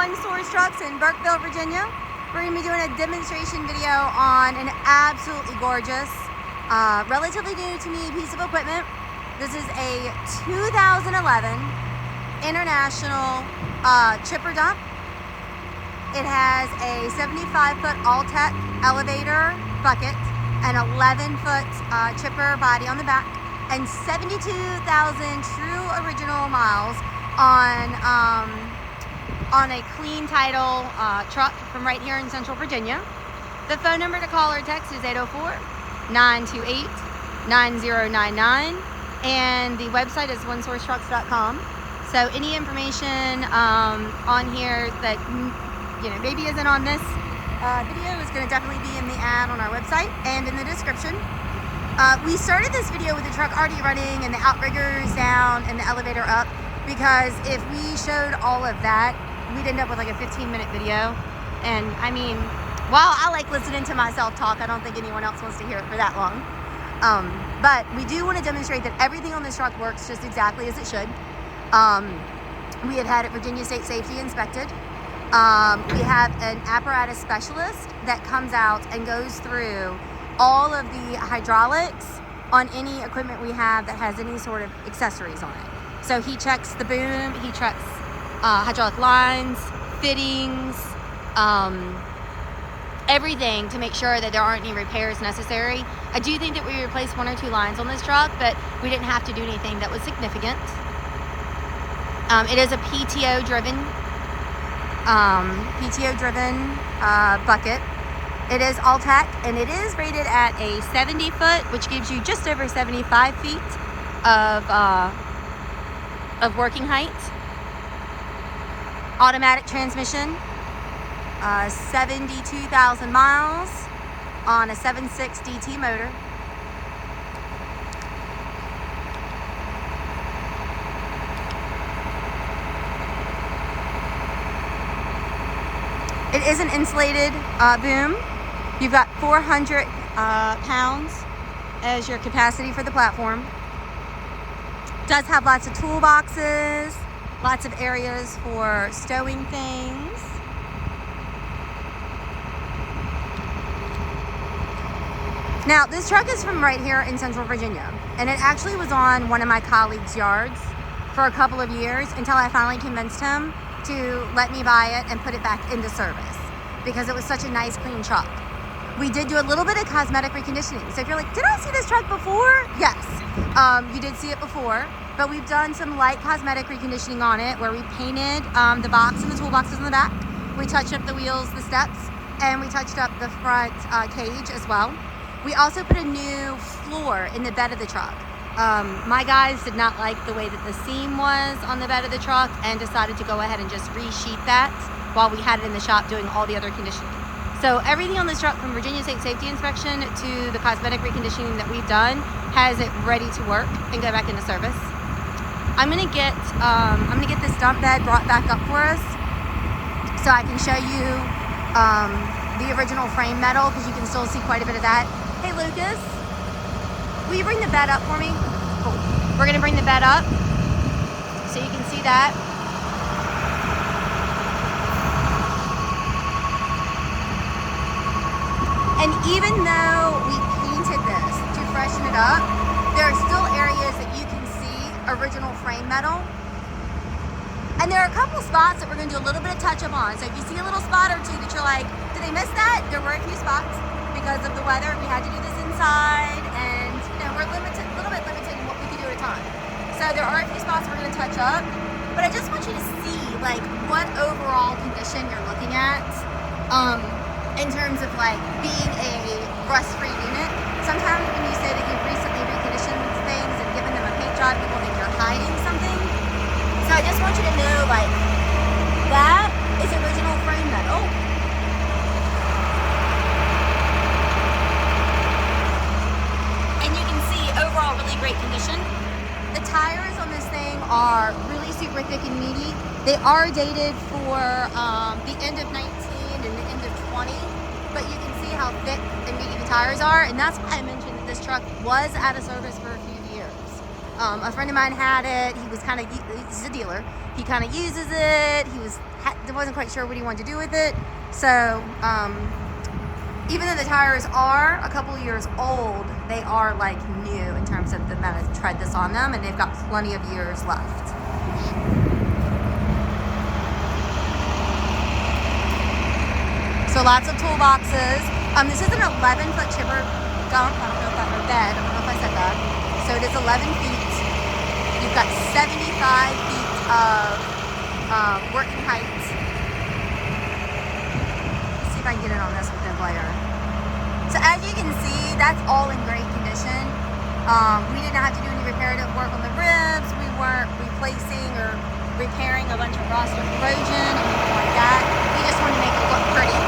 One Source Trucks in Burkeville, Virginia. We're going to be doing a demonstration video on an absolutely gorgeous, relatively new to me piece of equipment. This is a 2011 International chipper dump. It has a 75-foot Altec elevator bucket, an 11-foot chipper body on the back, and 72,000 true original miles on a clean title truck from right here in Central Virginia. The phone number to call or text is 804-928-9099, and the website is onesourcetrucks.com. So any information on here that maybe isn't on this video is going to definitely be in the ad on our website and in the description. We started this video with the truck already running and the outriggers down and the elevator up, because if we showed all of that, we'd end up with like a 15-minute video. And I mean, while I like listening to myself talk, I don't think anyone else wants to hear it for that long. But we do want to demonstrate that everything on this truck works just exactly as it should. We have had it Virginia State Safety inspected. We have an apparatus specialist that comes out and goes through all of the hydraulics on any equipment we have that has any sort of accessories on it. So he checks the boom, he checks hydraulic lines, fittings, everything to make sure that there aren't any repairs necessary. I do think that we replaced 1 or 2 lines on this truck, but we didn't have to do anything that was significant. It is a PTO driven bucket. It is Altec, and it is rated at a 70 foot, which gives you just over 75 feet of working height. Automatic transmission, 72,000 miles on a 7.6 DT motor. It is an insulated boom. You've got 400 pounds as your capacity for the platform. Does have lots of toolboxes, lots of areas for stowing things. Now, this truck is from right here in Central Virginia, and it actually was on one of my colleagues' yards for a couple of years until I finally convinced him to let me buy it and put it back into service because it was such a nice, clean truck. We did do a little bit of cosmetic reconditioning. So if you're like, did I see this truck before? Yes, you did see it before, but we've done some light cosmetic reconditioning on it where we painted the box and the toolboxes in the back. We touched up the wheels, the steps, and we touched up the front cage as well. We also put a new floor in the bed of the truck. My guys did not like the way that the seam was on the bed of the truck and decided to go ahead and just resheet that while we had it in the shop doing all the other conditioning. So everything on this truck, from Virginia State Safety inspection to the cosmetic reconditioning that we've done, has it ready to work and go back into service. I'm gonna get this dump bed brought back up for us so I can show you the original frame metal, because you can still see quite a bit of that. Hey Lucas, will you bring the bed up for me? Cool. We're gonna bring the bed up so you can see that. And even though we painted this to freshen it up, there are still areas that you can see original frame metal. And there are a couple spots that we're gonna do a little bit of touch up on. So if you see a little spot or two that you're like, did they miss that? There were a few spots because of the weather. We had to do this inside, and we're a little bit limited in what we can do at a time. So there are a few spots we're gonna touch up, but I just want you to see like what overall condition you're looking at in terms of like being a rust-free unit. Sometimes when you say that you've recently reconditioned things and given them a paint job, people think you're hiding something. So I just want you to know, like, that is original frame metal. And you can see overall really great condition. The tires on this thing are really super thick and meaty. They are dated for the end of 19 and the end of 20, but you can see how thick and meaty the tires are, and that's why I mentioned that this truck was out of service for a few years. A friend of mine had it. He was kind of, he's a dealer. He kind of uses it. He wasn't quite sure what he wanted to do with it. So, even though the tires are a couple years old, they are like new in terms of the amount of tread that's on them, and they've got plenty of years left. So lots of toolboxes. This is an 11-foot chipper dump. I don't know if that, or bed. I don't know if I said that. So it is 11 feet. You've got 75 feet of working height. Let's see if I can get it on this with the player. So as you can see, that's all in great condition. We didn't have to do any reparative work on the ribs. We weren't replacing or repairing a bunch of rust or corrosion, anything like that. We just wanted to make it look pretty.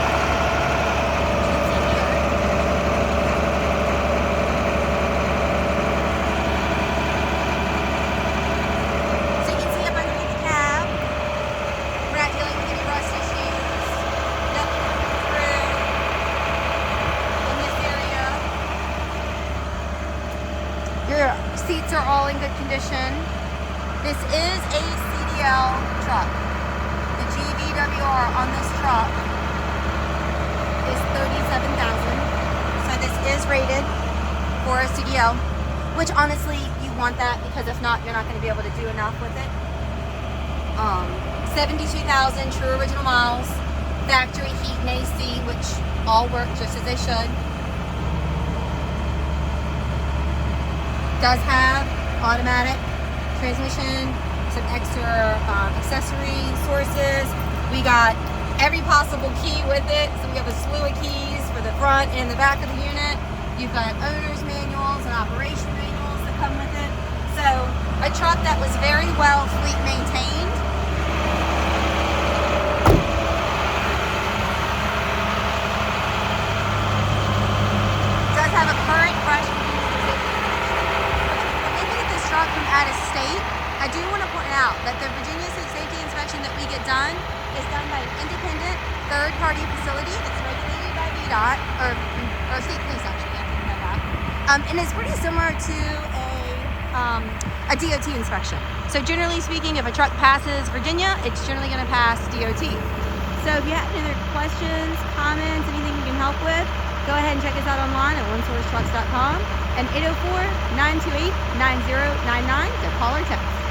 Seats are all in good condition. This is a CDL truck. The GVWR on this truck is 37,000. So this is rated for a CDL, which honestly you want that, because if not, you're not going to be able to do enough with it. 72,000 true original miles, factory heat and AC, which all work just as they should. Does have automatic transmission, some extra accessory sources. We got every possible key with it. So we have a slew of keys for the front and the back of the unit. You've got owner's manuals and operation manuals that come with it. So a truck that was very well fleet maintained. Does have a current fresh from out of state. I do want to point out that the Virginia State Safety Inspection that we get done is done by an independent third-party facility that's regulated by VDOT, or state police actually, I think that. And it's pretty similar to a DOT inspection. So generally speaking, if a truck passes Virginia, it's generally going to pass DOT. So if you have any other questions, comments, anything we can help with, go ahead and check us out online at onesourcetrucks.com and 804-928-9099 to call or text.